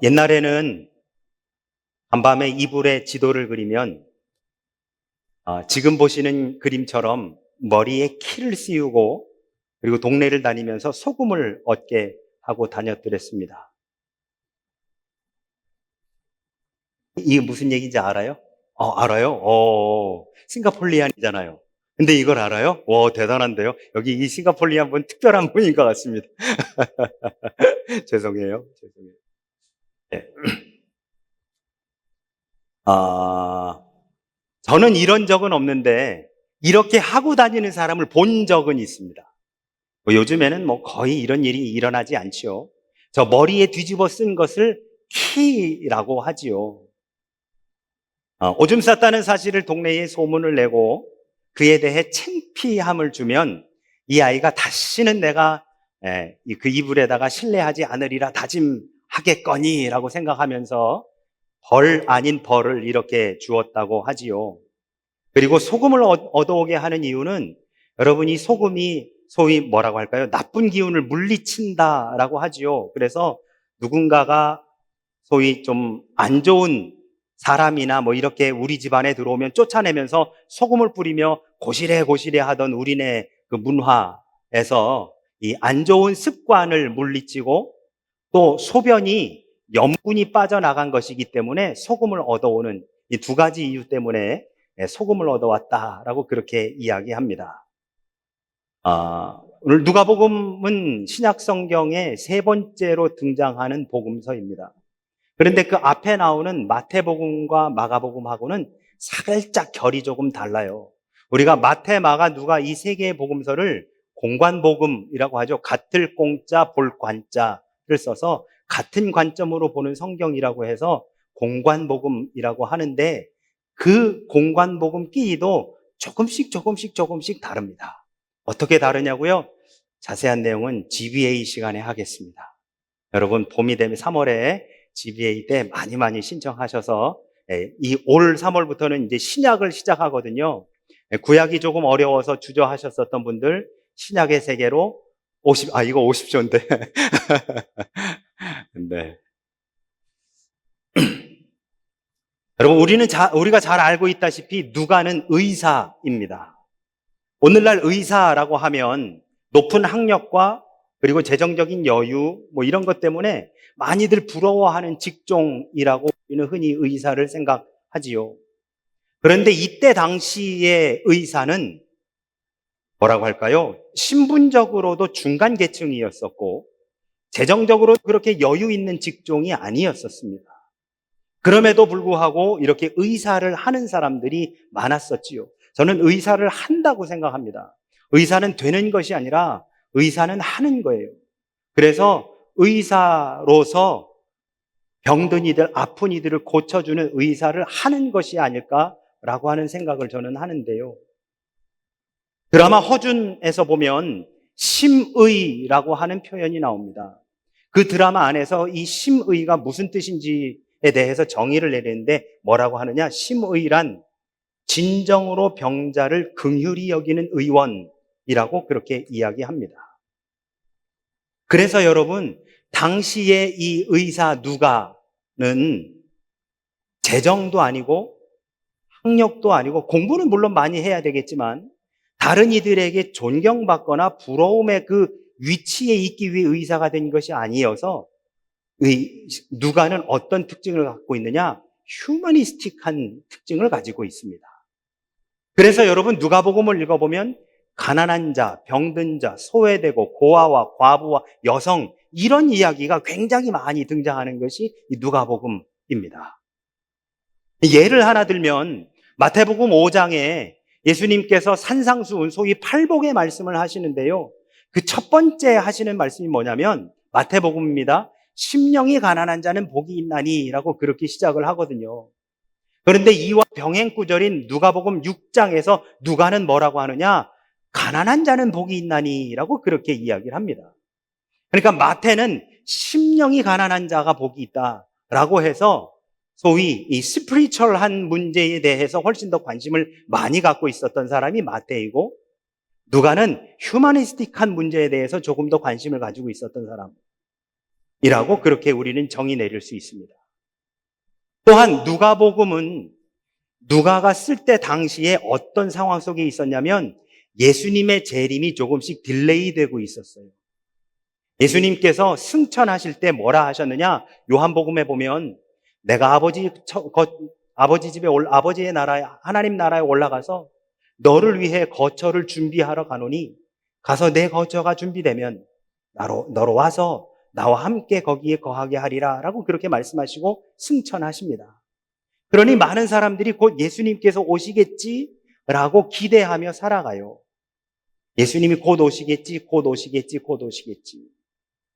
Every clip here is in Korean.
옛날에는 간밤에 이불에 지도를 그리면 지금 보시는 그림처럼 머리에 키를 씌우고 그리고 동네를 다니면서 소금을 얻게 하고 다녔더랬습니다. 이게 무슨 얘기인지 알아요? 알아요? 싱가폴리안이잖아요. 근데 이걸 알아요? 와, 대단한데요? 여기 이 싱가폴리안 분 특별한 분인 것 같습니다. 죄송해요. 죄송해요. 네. 아, 저는 이런 적은 없는데 이렇게 하고 다니는 사람을 본 적은 있습니다. 요즘에는 거의 이런 일이 일어나지 않지요. 저 머리에 뒤집어 쓴 것을 키라고 하지요. 오줌 쌌다는 사실을 동네에 소문을 내고 그에 대해 창피함을 주면 이 아이가 다시는 내가 그 이불에다가 실례하지 않으리라 다짐하겠거니라고 생각하면서 벌 아닌 벌을 이렇게 주었다고 하지요. 그리고 소금을 얻어오게 하는 이유는 여러분이 소금이 소위 뭐라고 할까요? 나쁜 기운을 물리친다라고 하지요. 그래서 누군가가 소위 좀 안 좋은 사람이나 이렇게 우리 집안에 들어오면 쫓아내면서 소금을 뿌리며 고시래 하던 우리네 그 문화에서 이 안 좋은 습관을 물리치고 또 소변이 염분이 빠져나간 것이기 때문에 소금을 얻어오는 이 두 가지 이유 때문에 소금을 얻어왔다라고 그렇게 이야기합니다. 오늘 누가복음은 신약 성경의 세 번째로 등장하는 복음서입니다. 그런데 그 앞에 나오는 마태복음과 마가복음하고는 살짝 결이 조금 달라요. 우리가 마태, 마가, 누가 이 세 개의 복음서를 공관복음이라고 하죠. 같을 공자, 볼 관자를 써서 같은 관점으로 보는 성경이라고 해서 공관복음이라고 하는데 그 공관복음끼리도 조금씩 다릅니다. 어떻게 다르냐고요? 자세한 내용은 GBA 시간에 하겠습니다. 여러분 봄이 되면 3월에 GBA 때 많이 신청하셔서 이 올 3월부터는 이제 신약을 시작하거든요. 구약이 조금 어려워서 주저하셨었던 분들 신약의 세계로 이거 50조인데. 네. 여러분 우리가 잘 알고 있다시피 누가는 의사입니다. 오늘날 의사라고 하면 높은 학력과 그리고 재정적인 여유 이런 것 때문에 많이들 부러워하는 직종이라고 우리는 흔히 의사를 생각하지요. 그런데 이때 당시의 의사는 뭐라고 할까요? 신분적으로도 중간 계층이었었고 재정적으로 그렇게 여유 있는 직종이 아니었었습니다. 그럼에도 불구하고 이렇게 의사를 하는 사람들이 많았었지요. 저는 의사를 한다고 생각합니다. 의사는 되는 것이 아니라 의사는 하는 거예요. 그래서 의사로서 병든 이들, 아픈 이들을 고쳐주는 의사를 하는 것이 아닐까라고 하는 생각을 저는 하는데요. 드라마 허준에서 보면 심의라고 하는 표현이 나옵니다. 그 드라마 안에서 이 심의가 무슨 뜻인지에 대해서 정의를 내리는데 뭐라고 하느냐? 심의란 진정으로 병자를 긍휼히 여기는 의원이라고 그렇게 이야기합니다. 그래서 여러분, 당시에 이 의사 누가는 재정도 아니고 학력도 아니고 공부는 물론 많이 해야 되겠지만 다른 이들에게 존경받거나 부러움의 그 위치에 있기 위해 의사가 된 것이 아니어서 누가는 어떤 특징을 갖고 있느냐? 휴머니스틱한 특징을 가지고 있습니다. 그래서 여러분 누가복음을 읽어보면 가난한 자, 병든 자, 소외되고 고아와 과부와 여성 이런 이야기가 굉장히 많이 등장하는 것이 이 누가복음입니다. 예를 하나 들면 마태복음 5장에 예수님께서 산상수훈 소위 팔복의 말씀을 하시는데요. 그 첫 번째 하시는 말씀이 뭐냐면 마태복음입니다. 심령이 가난한 자는 복이 있나니 라고 그렇게 시작을 하거든요. 그런데 이와 병행구절인 누가복음 6장에서 누가는 뭐라고 하느냐? 가난한 자는 복이 있나니 라고 그렇게 이야기를 합니다. 그러니까 마태는 심령이 가난한 자가 복이 있다라고 해서 소위 이 스피리추얼한 문제에 대해서 훨씬 더 관심을 많이 갖고 있었던 사람이 마태이고 누가는 휴머니스틱한 문제에 대해서 조금 더 관심을 가지고 있었던 사람. 그렇게 우리는 정의 내릴 수 있습니다. 또한 누가복음은 누가가 쓸 때 당시에 어떤 상황 속에 있었냐면 예수님의 재림이 조금씩 딜레이 되고 있었어요. 예수님께서 승천하실 때 뭐라 하셨느냐? 요한복음에 보면 내가 아버지 집에 아버지의 나라에 하나님 나라에 올라가서 너를 위해 거처를 준비하러 가노니 가서 내 거처가 준비되면 너로 와서 나와 함께 거기에 거하게 하리라 라고 그렇게 말씀하시고 승천하십니다. 그러니 많은 사람들이 곧 예수님께서 오시겠지라고 기대하며 살아가요. 예수님이 곧 오시겠지, 곧 오시겠지, 곧 오시겠지.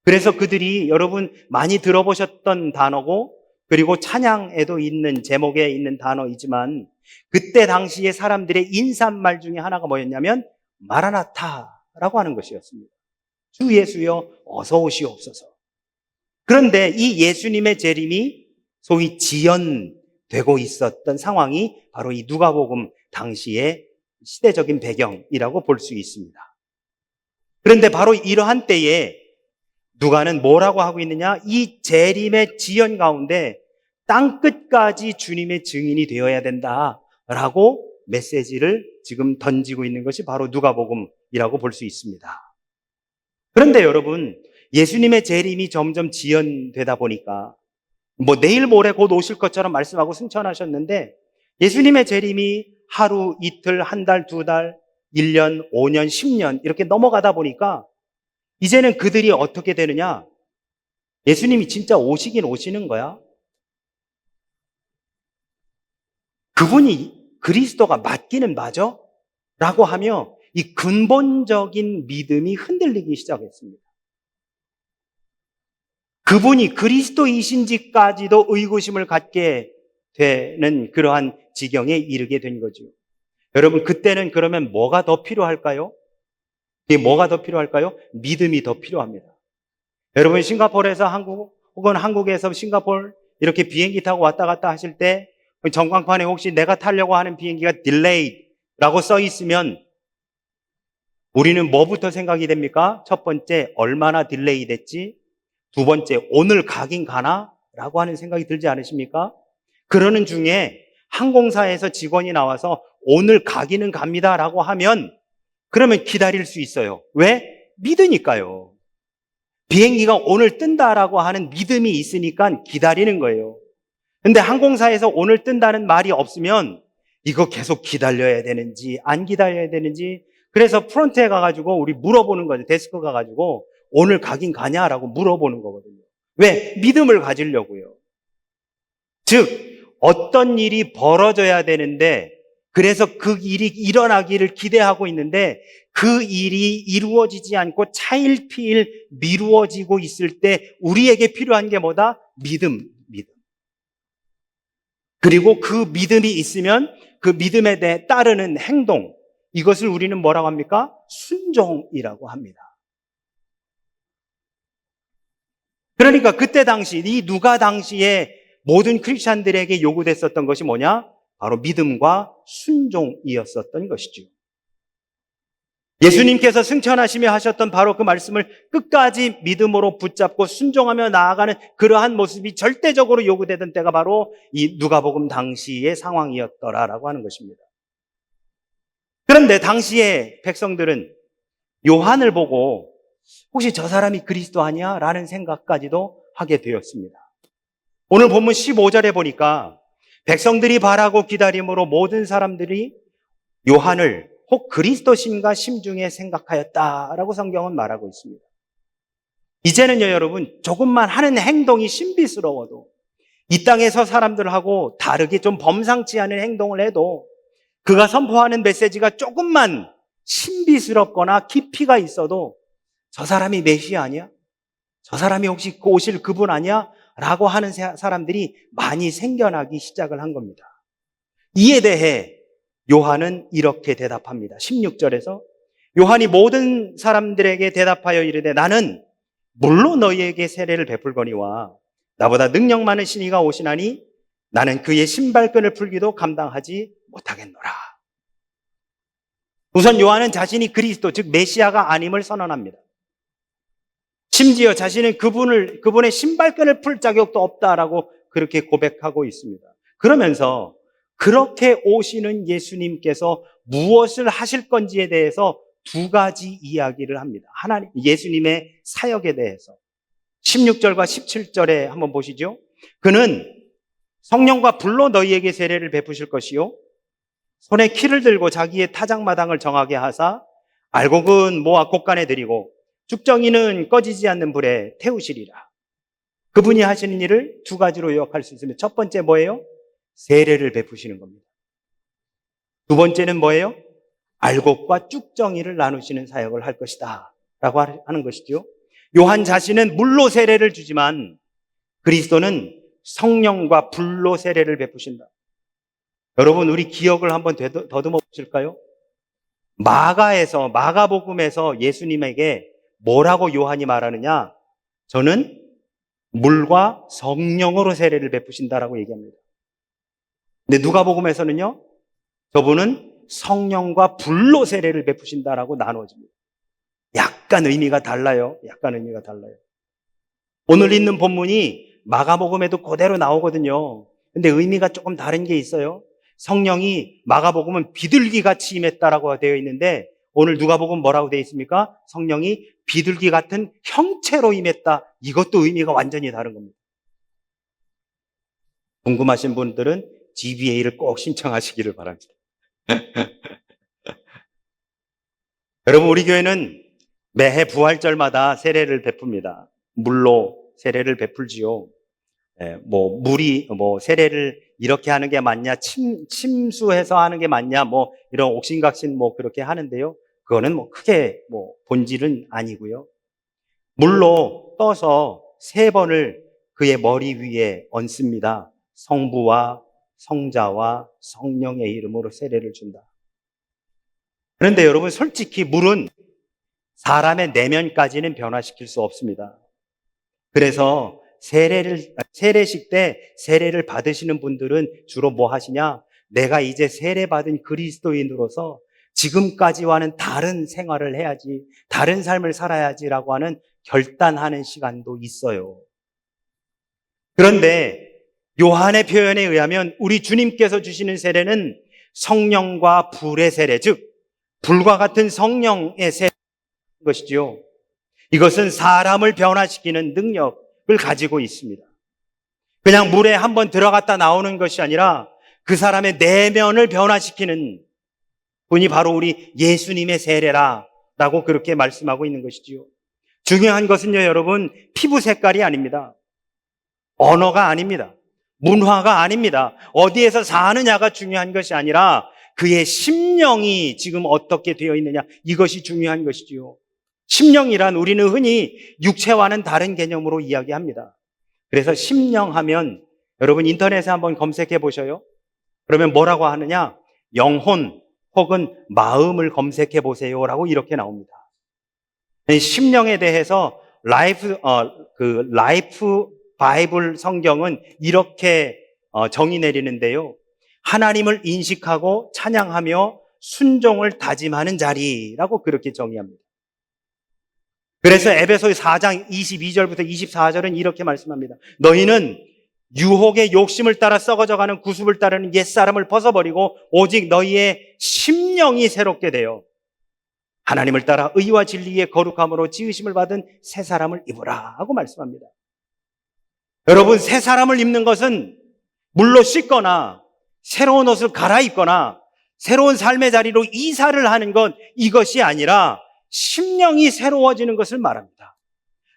그래서 그들이 여러분 많이 들어보셨던 단어고 그리고 찬양에도 있는 제목에 있는 단어이지만 그때 당시에 사람들의 인사말 중에 하나가 뭐였냐면 마라나타라고 하는 것이었습니다. 주 예수여 어서 오시옵소서. 그런데 이 예수님의 재림이 소위 지연되고 있었던 상황이 바로 이 누가복음 당시의 시대적인 배경이라고 볼 수 있습니다. 그런데 바로 이러한 때에 누가는 뭐라고 하고 있느냐? 이 재림의 지연 가운데 땅끝까지 주님의 증인이 되어야 된다라고 메시지를 지금 던지고 있는 것이 바로 누가복음이라고 볼 수 있습니다. 그런데 여러분, 예수님의 재림이 점점 지연되다 보니까 내일 모레 곧 오실 것처럼 말씀하고 승천하셨는데 예수님의 재림이 하루, 이틀, 한 달, 두 달, 1년, 5년, 10년 이렇게 넘어가다 보니까 이제는 그들이 어떻게 되느냐? 예수님이 진짜 오시긴 오시는 거야? 그분이 그리스도가 맞기는 맞아? 라고 하며 이 근본적인 믿음이 흔들리기 시작했습니다. 그분이 그리스도이신지까지도 의구심을 갖게 되는 그러한 지경에 이르게 된 거죠. 여러분, 그때는 그러면 뭐가 더 필요할까요? 이게 뭐가 더 필요할까요? 믿음이 더 필요합니다. 여러분, 싱가포르에서 한국 혹은 한국에서 싱가포르 이렇게 비행기 타고 왔다 갔다 하실 때 전광판에 혹시 내가 타려고 하는 비행기가 딜레이라고 써 있으면 우리는 뭐부터 생각이 됩니까? 첫 번째, 얼마나 딜레이 됐지? 두 번째, 오늘 가긴 가나? 라고 하는 생각이 들지 않으십니까? 그러는 중에 항공사에서 직원이 나와서 오늘 가기는 갑니다 라고 하면 그러면 기다릴 수 있어요. 왜? 믿으니까요. 비행기가 오늘 뜬다라고 하는 믿음이 있으니까 기다리는 거예요. 근데 항공사에서 오늘 뜬다는 말이 없으면 이거 계속 기다려야 되는지 안 기다려야 되는지 그래서 프론트에 가가지고 우리 물어보는 거죠. 데스크 가가지고 오늘 가긴 가냐라고 물어보는 거거든요. 왜? 믿음을 가지려고요. 즉 어떤 일이 벌어져야 되는데 그래서 그 일이 일어나기를 기대하고 있는데 그 일이 이루어지지 않고 차일피일 미루어지고 있을 때 우리에게 필요한 게 뭐다? 믿음. 그리고 그 믿음이 있으면 그 믿음에 대해 따르는 행동, 이것을 우리는 뭐라고 합니까? 순종이라고 합니다. 그러니까 그때 당시 이 누가 당시에 모든 크리스찬들에게 요구됐었던 것이 뭐냐? 바로 믿음과 순종이었었던 것이죠. 예수님께서 승천하시며 하셨던 바로 그 말씀을 끝까지 믿음으로 붙잡고 순종하며 나아가는 그러한 모습이 절대적으로 요구되던 때가 바로 이 누가복음 당시의 상황이었더라라고 하는 것입니다. 그런데 당시에 백성들은 요한을 보고 혹시 저 사람이 그리스도 아니야? 라는 생각까지도 하게 되었습니다. 오늘 본문 15절에 보니까 백성들이 바라고 기다림으로 모든 사람들이 요한을 혹 그리스도신가 심중에 생각하였다라고 성경은 말하고 있습니다. 이제는요 여러분 조금만 하는 행동이 신비스러워도 이 땅에서 사람들하고 다르게 좀 범상치 않은 행동을 해도 그가 선포하는 메시지가 조금만 신비스럽거나 깊이가 있어도 저 사람이 메시아 아니야? 저 사람이 혹시 오실 그분 아니야? 라고 하는 사람들이 많이 생겨나기 시작을 한 겁니다. 이에 대해 요한은 이렇게 대답합니다. 16절에서 요한이 모든 사람들에게 대답하여 이르되 나는 물론 너희에게 세례를 베풀거니와 나보다 능력 많은 신이가 오시나니 나는 그의 신발끈을 풀기도 감당하지 못하겠노라. 우선 요한은 자신이 그리스도 즉 메시아가 아님을 선언합니다. 심지어 자신은 그분의 신발끈을 풀 자격도 없다라고 그렇게 고백하고 있습니다. 그러면서 그렇게 오시는 예수님께서 무엇을 하실 건지에 대해서 두 가지 이야기를 합니다. 하나님, 예수님의 사역에 대해서. 16절과 17절에 한번 보시죠. 그는 성령과 불로 너희에게 세례를 베푸실 것이요, 손에 키를 들고 자기의 타작마당을 정하게 하사 알곡은 모아 곳간에 들이고 죽정이는 꺼지지 않는 불에 태우시리라. 그분이 하시는 일을 두 가지로 요약할 수 있습니다. 첫 번째 뭐예요? 세례를 베푸시는 겁니다. 두 번째는 뭐예요? 알곡과 쭉정이를 나누시는 사역을 할 것이다 라고 하는 것이죠. 요한 자신은 물로 세례를 주지만 그리스도는 성령과 불로 세례를 베푸신다. 여러분, 우리 기억을 한번 더듬어 보실까요? 마가복음에서 예수님에게 뭐라고 요한이 말하느냐? 저는 물과 성령으로 세례를 베푸신다라고 얘기합니다. 근데 누가복음에서는요, 저분은 성령과 불로 세례를 베푸신다라고 나누어집니다. 약간 의미가 달라요. 오늘 읽는 본문이 마가복음에도 그대로 나오거든요. 근데 의미가 조금 다른 게 있어요. 성령이 마가복음은 비둘기같이 임했다라고 되어 있는데 오늘 누가복음 뭐라고 되어 있습니까? 성령이 비둘기 같은 형체로 임했다. 이것도 의미가 완전히 다른 겁니다. 궁금하신 분들은 GBA를 꼭 신청하시기를 바랍니다. 여러분, 우리 교회는 매해 부활절마다 세례를 베풉니다. 물로 세례를 베풀지요. 물이 세례를 이렇게 하는 게 맞냐, 침수해서 하는 게 맞냐, 이런 옥신각신 그렇게 하는데요. 그거는 크게 본질은 아니고요. 물로 떠서 3번을 그의 머리 위에 얹습니다. 성부와 성자와 성령의 이름으로 세례를 준다. 그런데 여러분, 솔직히 물은 사람의 내면까지는 변화시킬 수 없습니다. 그래서 세례식 때 세례를 받으시는 분들은 주로 뭐 하시냐? 내가 이제 세례받은 그리스도인으로서 지금까지와는 다른 생활을 해야지, 다른 삶을 살아야지라고 하는 결단하는 시간도 있어요. 그런데 요한의 표현에 의하면 우리 주님께서 주시는 세례는 성령과 불의 세례, 즉 불과 같은 성령의 세례인 것이죠. 이것은 사람을 변화시키는 능력을 가지고 있습니다. 그냥 물에 한번 들어갔다 나오는 것이 아니라 그 사람의 내면을 변화시키는 분이 바로 우리 예수님의 세례라고 그렇게 말씀하고 있는 것이지요. 중요한 것은요, 여러분, 피부 색깔이 아닙니다. 언어가 아닙니다. 문화가 아닙니다. 어디에서 사느냐가 중요한 것이 아니라 그의 심령이 지금 어떻게 되어 있느냐, 이것이 중요한 것이지요. 심령이란 우리는 흔히 육체와는 다른 개념으로 이야기합니다. 그래서 심령하면 여러분 인터넷에 한번 검색해 보셔요. 그러면 뭐라고 하느냐? 영혼 혹은 마음을 검색해 보세요라고 이렇게 나옵니다. 심령에 대해서 라이프 바이블 성경은 이렇게 정의 내리는데요. 하나님을 인식하고 찬양하며 순종을 다짐하는 자리라고 그렇게 정의합니다. 그래서 에베소 4장 22절부터 24절은 이렇게 말씀합니다. 너희는 유혹의 욕심을 따라 썩어져가는 구습을 따르는 옛사람을 벗어버리고 오직 너희의 심령이 새롭게 되어 하나님을 따라 의와 진리의 거룩함으로 지으심을 받은 새 사람을 입으라 하고 말씀합니다. 여러분, 새 사람을 입는 것은 물로 씻거나 새로운 옷을 갈아입거나 새로운 삶의 자리로 이사를 하는 것, 이것이 아니라 심령이 새로워지는 것을 말합니다.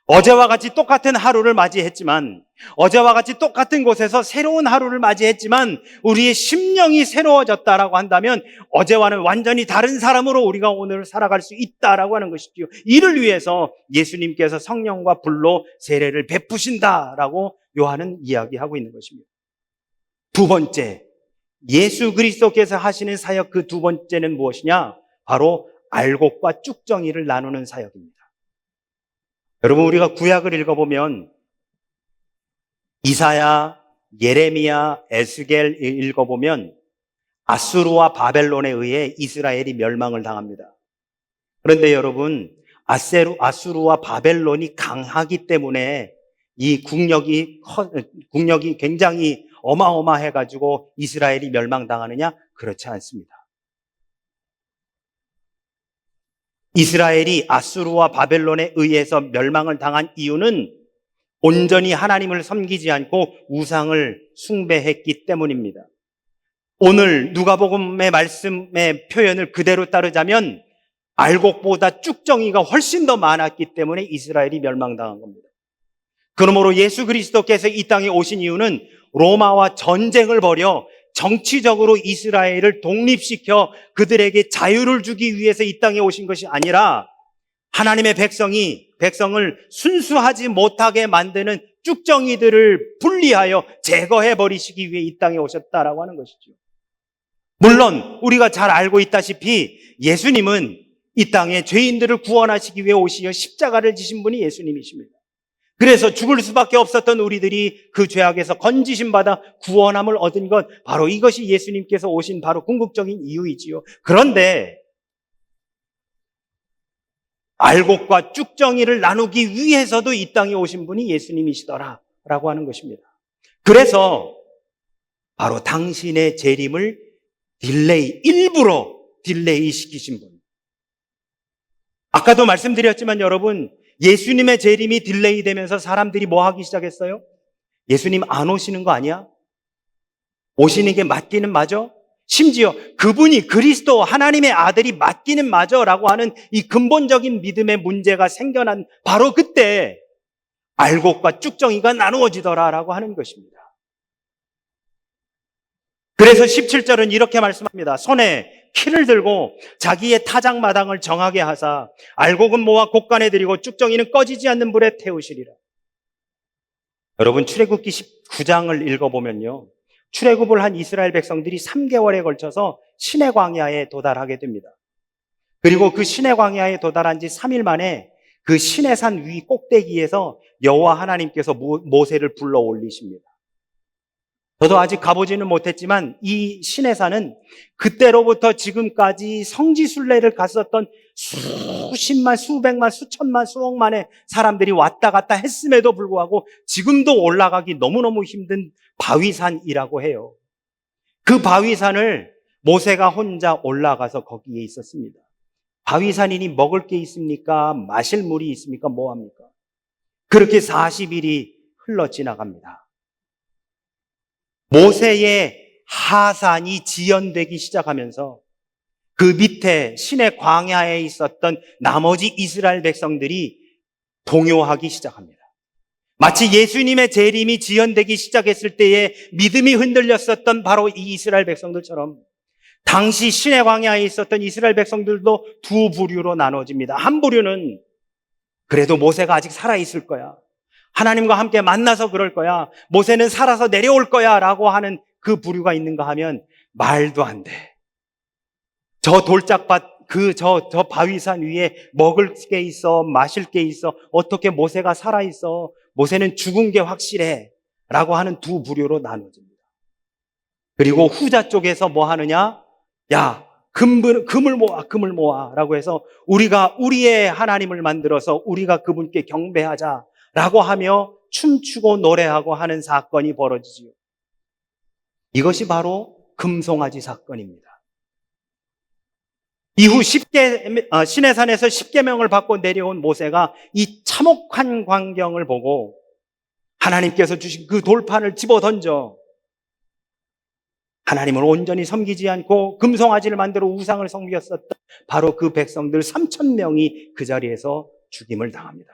어제와 같이 똑같은 하루를 맞이했지만, 어제와 같이 똑같은 곳에서 새로운 하루를 맞이했지만 우리의 심령이 새로워졌다라고 한다면 어제와는 완전히 다른 사람으로 우리가 오늘 살아갈 수 있다라고 하는 것이죠. 이를 위해서 예수님께서 성령과 불로 세례를 베푸신다라고 요한은 이야기하고 있는 것입니다. 두 번째, 예수 그리스도께서 하시는 사역, 그 두 번째는 무엇이냐? 바로 알곡과 쭉정이를 나누는 사역입니다. 여러분, 우리가 구약을 읽어보면 이사야, 예레미야, 에스겔 읽어보면 아수르와 바벨론에 의해 이스라엘이 멸망을 당합니다. 그런데 여러분, 아수르와 바벨론이 강하기 때문에 이 국력이 굉장히 어마어마해가지고 이스라엘이 멸망당하느냐? 그렇지 않습니다. 이스라엘이 아수르와 바벨론에 의해서 멸망을 당한 이유는 온전히 하나님을 섬기지 않고 우상을 숭배했기 때문입니다. 오늘 누가복음의 말씀의 표현을 그대로 따르자면 알곡보다 쭉정이가 훨씬 더 많았기 때문에 이스라엘이 멸망당한 겁니다. 그러므로 예수 그리스도께서 이 땅에 오신 이유는 로마와 전쟁을 벌여 정치적으로 이스라엘을 독립시켜 그들에게 자유를 주기 위해서 이 땅에 오신 것이 아니라 하나님의 백성을 순수하지 못하게 만드는 쭉정이들을 분리하여 제거해 버리시기 위해 이 땅에 오셨다라고 하는 것이죠. 물론 우리가 잘 알고 있다시피 예수님은 이 땅에 죄인들을 구원하시기 위해 오시어 십자가를 지신 분이 예수님이십니다. 그래서 죽을 수밖에 없었던 우리들이 그 죄악에서 건지심 받아 구원함을 얻은 것, 바로 이것이 예수님께서 오신 바로 궁극적인 이유이지요. 그런데 알곡과 쭉정이를 나누기 위해서도 이 땅에 오신 분이 예수님이시더라라고 하는 것입니다. 그래서 바로 당신의 재림을 일부러 딜레이 시키신 분. 아까도 말씀드렸지만 여러분, 예수님의 재림이 딜레이 되면서 사람들이 뭐 하기 시작했어요? 예수님 안 오시는 거 아니야? 오시는 게 맞기는 맞아? 심지어 그분이 그리스도 하나님의 아들이 맞기는 맞아 라고 하는 이 근본적인 믿음의 문제가 생겨난 바로 그때 알곡과 쭉정이가 나누어지더라라고 하는 것입니다. 그래서 17절은 이렇게 말씀합니다. 손에 키를 들고 자기의 타작마당을 정하게 하사 알곡은 모아 곳간에 들이고 쭉정이는 꺼지지 않는 불에 태우시리라. 여러분, 출애굽기 19장을 읽어보면요, 출애굽을 한 이스라엘 백성들이 3개월에 걸쳐서 시내 광야에 도달하게 됩니다. 그리고 그 시내 광야에 도달한 지 3일 만에 그 시내산 위 꼭대기에서 여호와 하나님께서 모세를 불러 올리십니다. 저도 아직 가보지는 못했지만 이 시내산은 그때로부터 지금까지 성지순례를 갔었던 수십만, 수백만, 수천만, 수억만의 사람들이 왔다 갔다 했음에도 불구하고 지금도 올라가기 너무너무 힘든 바위산이라고 해요. 그 바위산을 모세가 혼자 올라가서 거기에 있었습니다. 바위산이니 먹을 게 있습니까? 마실 물이 있습니까? 뭐합니까? 그렇게 40일이 흘러 지나갑니다. 모세의 하산이 지연되기 시작하면서 그 밑에 시내 광야에 있었던 나머지 이스라엘 백성들이 동요하기 시작합니다. 마치 예수님의 재림이 지연되기 시작했을 때에 믿음이 흔들렸었던 바로 이 이스라엘 백성들처럼 당시 시내 광야에 있었던 이스라엘 백성들도 두 부류로 나눠집니다. 한 부류는 그래도 모세가 아직 살아있을 거야, 하나님과 함께 만나서 그럴 거야, 모세는 살아서 내려올 거야 라고 하는 그 부류가 있는가 하면 말도 안 돼. 저 돌짝밭, 저 바위산 위에 먹을 게 있어, 마실 게 있어, 어떻게 모세가 살아있어, 모세는 죽은 게 확실해 라고 하는 두 부류로 나눠집니다. 그리고 후자 쪽에서 뭐 하느냐? 야, 금을 모아 라고 해서 우리가 우리의 하나님을 만들어서 우리가 그분께 경배하자 라고 하며 춤추고 노래하고 하는 사건이 벌어지지요. 이것이 바로 금송아지 사건입니다. 이후 시내산에서 10계명을 받고 내려온 모세가 이 참혹한 광경을 보고 하나님께서 주신 그 돌판을 집어던져 하나님을 온전히 섬기지 않고 금송아지를 만들어 우상을 섬겼었던 바로 그 백성들 3,000명이 그 자리에서 죽임을 당합니다.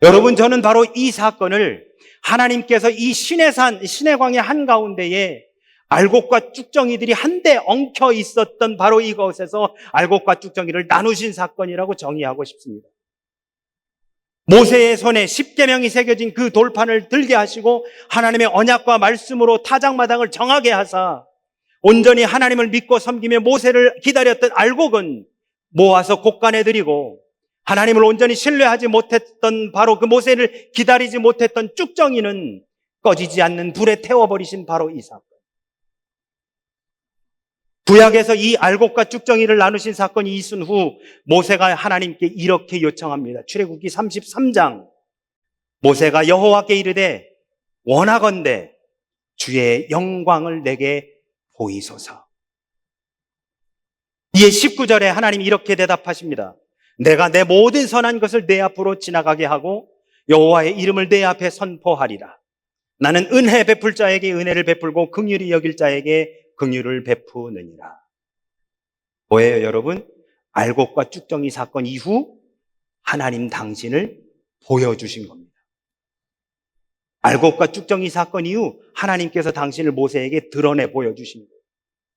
여러분, 저는 바로 이 사건을 하나님께서 이 시내광야 한가운데에 알곡과 쭉정이들이 한데 엉켜 있었던 바로 이곳에서 알곡과 쭉정이를 나누신 사건이라고 정의하고 싶습니다. 모세의 손에 10계명이 새겨진 그 돌판을 들게 하시고 하나님의 언약과 말씀으로 타작마당을 정하게 하사 온전히 하나님을 믿고 섬기며 모세를 기다렸던 알곡은 모아서 곳간에 들이고 하나님을 온전히 신뢰하지 못했던 바로 그 모세를 기다리지 못했던 쭉정이는 꺼지지 않는 불에 태워버리신 바로 이 사건. 구약에서 이 알곡과 쭉정이를 나누신 사건이 있은 후 모세가 하나님께 이렇게 요청합니다. 출애굽기 33장. 모세가 여호와께 이르되 원하건대 주의 영광을 내게 보이소서. 이에 19절에 하나님이 이렇게 대답하십니다. 내가 내 모든 선한 것을 내 앞으로 지나가게 하고 여호와의 이름을 내 앞에 선포하리라. 나는 은혜 베풀 자에게 은혜를 베풀고 긍휼히 여길 자에게 긍휼을 베푸느니라. 뭐예요, 여러분? 알곡과 쭉정이 사건 이후 하나님 당신을 보여주신 겁니다. 알곡과 쭉정이 사건 이후 하나님께서 당신을 모세에게 드러내 보여주신 거예요.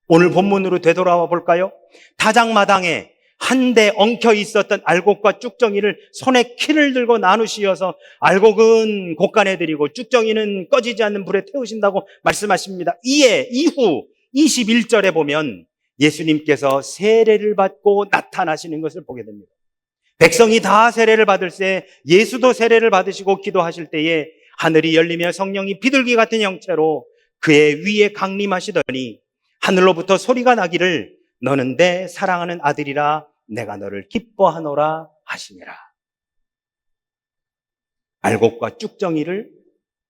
오늘 본문으로 되돌아와 볼까요? 다장마당에 한데 엉켜 있었던 알곡과 쭉정이를 손에 키를 들고 나누시어서 알곡은 곳간에 드리고 쭉정이는 꺼지지 않는 불에 태우신다고 말씀하십니다. 이후 21절에 보면 예수님께서 세례를 받고 나타나시는 것을 보게 됩니다. 백성이 다 세례를 받을 때 예수도 세례를 받으시고 기도하실 때에 하늘이 열리며 성령이 비둘기 같은 형체로 그의 위에 강림하시더니 하늘로부터 소리가 나기를 너는 내 사랑하는 아들이라 내가 너를 기뻐하노라 하시니라. 알곡과 쭉정이를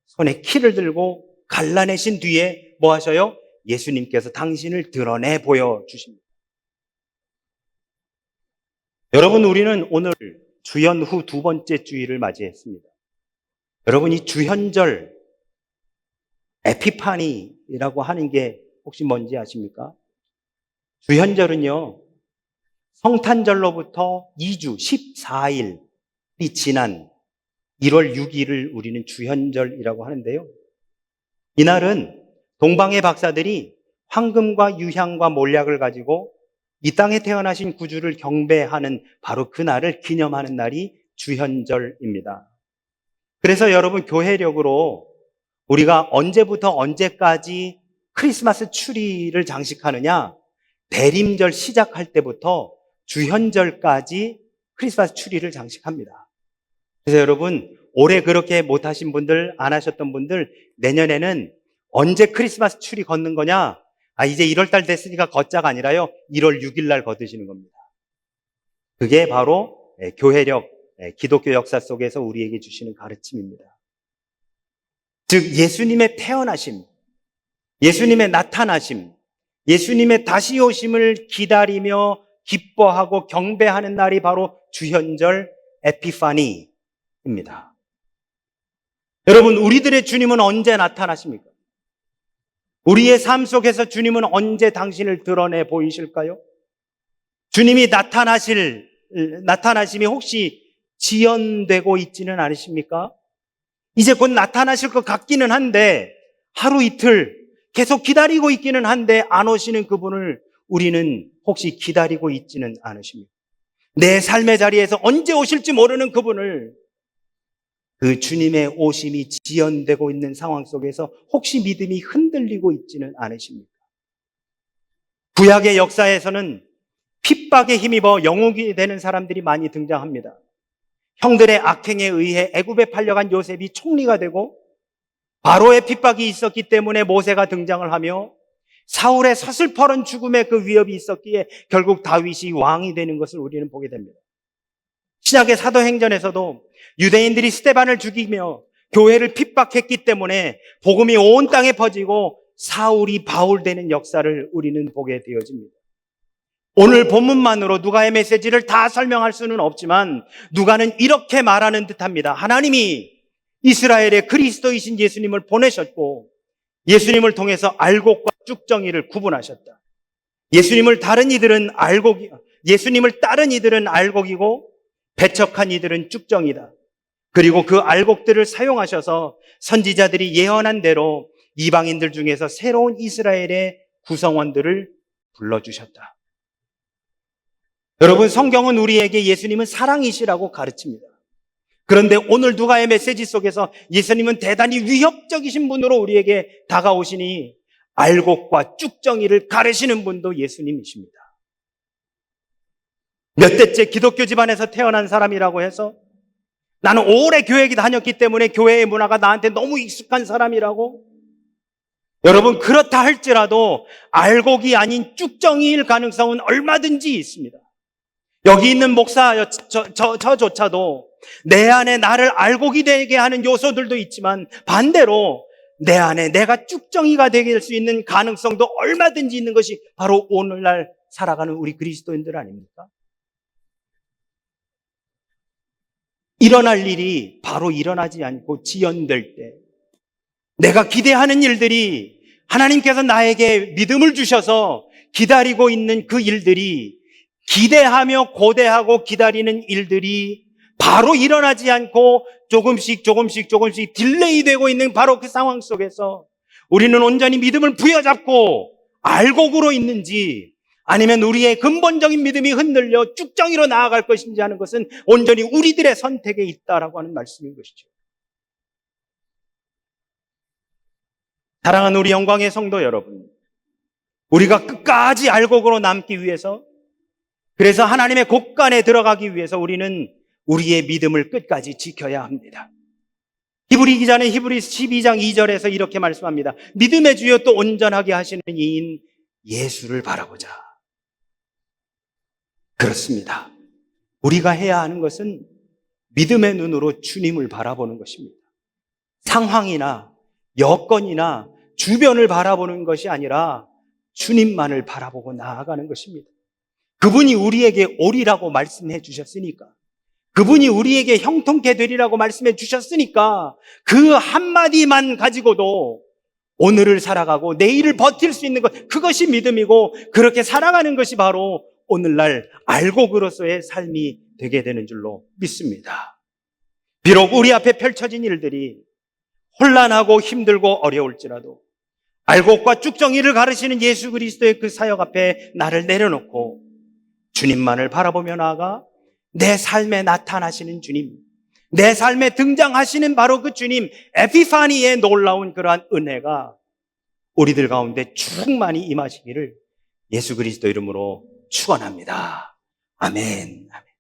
손에 키를 들고 갈라내신 뒤에 뭐 하셔요? 예수님께서 당신을 드러내 보여주십니다. 여러분, 우리는 오늘 주연 후 두 번째 주일을 맞이했습니다. 여러분, 이 주현절 에피파니라고 하는 게 혹시 뭔지 아십니까? 주현절은요, 성탄절로부터 2주, 14일이 지난 1월 6일을 우리는 주현절이라고 하는데요. 이날은 동방의 박사들이 황금과 유향과 몰약을 가지고 이 땅에 태어나신 구주를 경배하는 바로 그날을 기념하는 날이 주현절입니다. 그래서 여러분, 교회력으로 우리가 언제부터 언제까지 크리스마스 추리를 장식하느냐? 대림절 시작할 때부터 주현절까지 크리스마스 추리를 장식합니다. 그래서 여러분, 올해 그렇게 못하신 분들, 안 하셨던 분들, 내년에는 언제 크리스마스 추리 걷는 거냐? 이제 1월달 됐으니까 걷자가 아니라요, 1월 6일 날 걷으시는 겁니다. 그게 바로 교회력, 기독교 역사 속에서 우리에게 주시는 가르침입니다. 즉, 예수님의 태어나심, 예수님의 나타나심, 예수님의 다시 오심을 기다리며 기뻐하고 경배하는 날이 바로 주현절 에피파니입니다. 여러분, 우리들의 주님은 언제 나타나십니까? 우리의 삶 속에서 주님은 언제 당신을 드러내 보이실까요? 주님이 나타나심이 혹시 지연되고 있지는 않으십니까? 이제 곧 나타나실 것 같기는 한데 하루 이틀 계속 기다리고 있기는 한데 안 오시는 그분을 우리는 혹시 기다리고 있지는 않으십니까? 내 삶의 자리에서 언제 오실지 모르는 그분을, 그 주님의 오심이 지연되고 있는 상황 속에서 혹시 믿음이 흔들리고 있지는 않으십니까? 구약의 역사에서는 핍박에 힘입어 영웅이 되는 사람들이 많이 등장합니다. 형들의 악행에 의해 애굽에 팔려간 요셉이 총리가 되고 바로의 핍박이 있었기 때문에 모세가 등장을 하며 사울의 서슬퍼런 죽음의 그 위협이 있었기에 결국 다윗이 왕이 되는 것을 우리는 보게 됩니다. 신약의 사도행전에서도 유대인들이 스데반을 죽이며 교회를 핍박했기 때문에 복음이 온 땅에 퍼지고 사울이 바울 되는 역사를 우리는 보게 되어집니다. 오늘 본문만으로 누가의 메시지를 다 설명할 수는 없지만 누가는 이렇게 말하는 듯합니다. 하나님이 이스라엘의 그리스도이신 예수님을 보내셨고 예수님을 통해서 알곡과 쭉정이를 구분하셨다. 예수님을 따른 이들은 알곡이고 배척한 이들은 쭉정이다. 그리고 그 알곡들을 사용하셔서 선지자들이 예언한 대로 이방인들 중에서 새로운 이스라엘의 구성원들을 불러주셨다. 여러분, 성경은 우리에게 예수님은 사랑이시라고 가르칩니다. 그런데 오늘 누가의 메시지 속에서 예수님은 대단히 위협적이신 분으로 우리에게 다가오시니 알곡과 쭉정이를 가르시는 분도 예수님이십니다. 몇 대째 기독교 집안에서 태어난 사람이라고 해서 나는 오래 교회 다녔기 때문에 교회의 문화가 나한테 너무 익숙한 사람이라고, 여러분, 그렇다 할지라도 알곡이 아닌 쭉정이일 가능성은 얼마든지 있습니다. 여기 있는 목사 저조차도 내 안에 나를 알곡이 되게 하는 요소들도 있지만 반대로 내 안에 내가 쭉정이가 되게 될 수 있는 가능성도 얼마든지 있는 것이 바로 오늘날 살아가는 우리 그리스도인들 아닙니까? 일어날 일이 바로 일어나지 않고 지연될 때, 내가 기대하는 일들이 하나님께서 나에게 믿음을 주셔서 기다리고 있는 그 일들이, 기대하며 고대하고 기다리는 일들이 바로 일어나지 않고 조금씩 딜레이 되고 있는 바로 그 상황 속에서 우리는 온전히 믿음을 부여잡고 알곡으로 있는지, 아니면 우리의 근본적인 믿음이 흔들려 쭉정이로 나아갈 것인지 하는 것은 온전히 우리들의 선택에 있다라고 하는 말씀인 것이죠. 사랑하는 우리 영광의 성도 여러분, 우리가 끝까지 알곡으로 남기 위해서, 그래서 하나님의 곳간에 들어가기 위해서 우리는 우리의 믿음을 끝까지 지켜야 합니다. 히브리 기자는 히브리 12장 2절에서 이렇게 말씀합니다. 믿음의 주여 또 온전하게 하시는 이인 예수를 바라보자. 그렇습니다. 우리가 해야 하는 것은 믿음의 눈으로 주님을 바라보는 것입니다. 상황이나 여건이나 주변을 바라보는 것이 아니라 주님만을 바라보고 나아가는 것입니다. 그분이 우리에게 오리라고 말씀해 주셨으니까, 그분이 우리에게 형통케 되리라고 말씀해 주셨으니까 그 한마디만 가지고도 오늘을 살아가고 내일을 버틸 수 있는 것, 그것이 믿음이고, 그렇게 살아가는 것이 바로 오늘날 알곡으로서의 삶이 되게 되는 줄로 믿습니다. 비록 우리 앞에 펼쳐진 일들이 혼란하고 힘들고 어려울지라도 알곡과 쭉정이를 가르치는 예수 그리스도의 그 사역 앞에 나를 내려놓고 주님만을 바라보며 나아가 내 삶에 나타나시는 주님, 내 삶에 등장하시는 바로 그 주님, 에피파니의 놀라운 그러한 은혜가 우리들 가운데 충만히 임하시기를 예수 그리스도 이름으로 축원합니다. 아멘. 아멘.